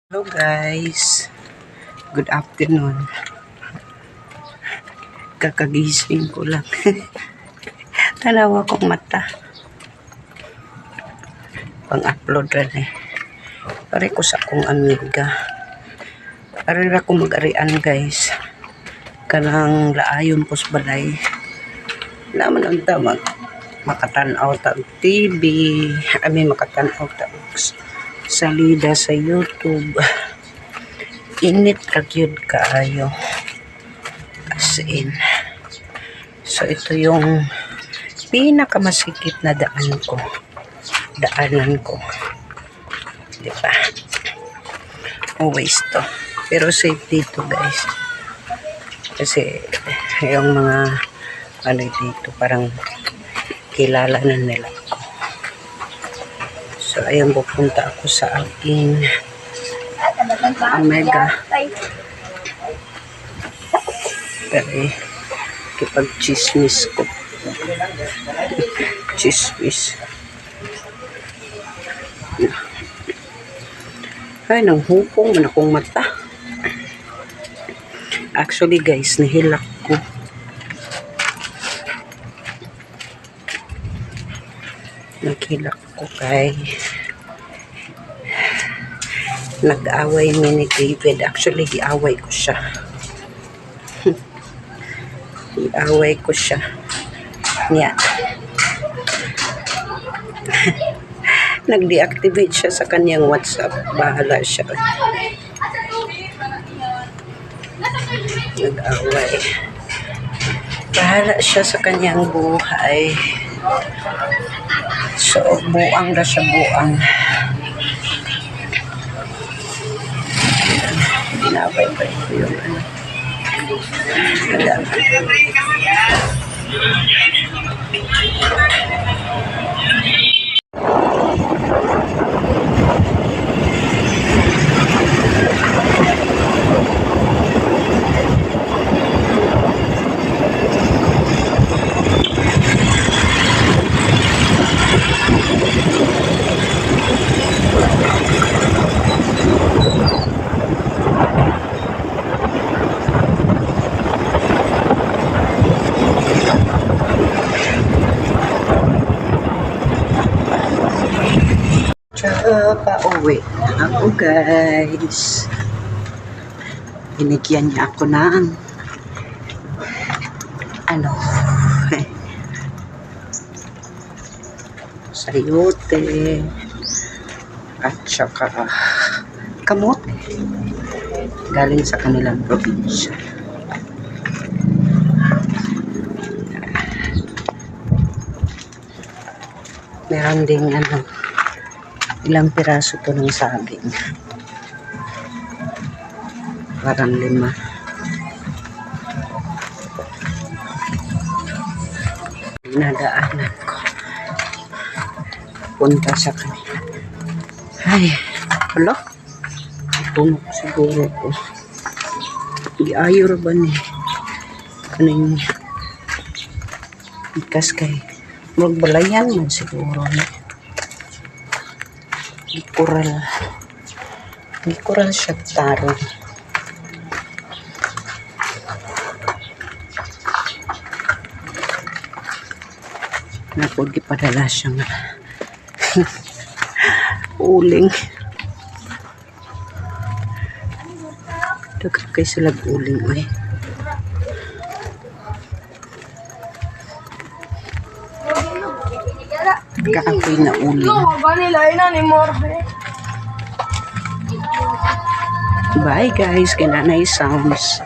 Hello guys, good afternoon. Kakagising ko lang. Tanawa kong mata. Pang-upload rin eh. Pare ko sa akong amiga. Pare ra ko mag-arian guys. Kanang laayon pos balay. Naman ang tamag. Makatanaw ta TV. Ami makatanaw ta salida sa YouTube. Init kagyud kaayo. As in. So ito yung pinakamasikip na daanan ko. Di ba? Always to. Pero safe dito guys. Kasi yung mga ano dito parang kilala na nila ako. So ayun, pupunta ako sa aking Omega. Pero kipag-chismis ko. Chismis. Ay, nang hupong man akong mata. Actually guys, nahilak ko. Naghilak ko kay nag-away ni David. Actually, giaway ko siya. Giaway ko siya. Yan. Nag-deactivate siya sa kanyang WhatsApp. Bahala siya. Nag-away. Bahala siya sa kanyang buhay. So, buang na siya, buang. Binabay-bay ko yung ano. Pauwi ako guys. Binigyan niya ako ng ano sayote at saka kamote galing sa kanilang probinsya. Meron ding ano, ilang piraso to ng saging. Parang 5. Dinadaanan ko. Punta sa kanila. Ay, hala. Tunok siguro ko. Iayur ba ni? Kaning ikas kay magbalayan man siguro ni. Gikural siya taro. Napod gipadala siya nga uling. Dagat kay sila uling ay. Kakapoy na uling. Bye guys, kinanay sounds.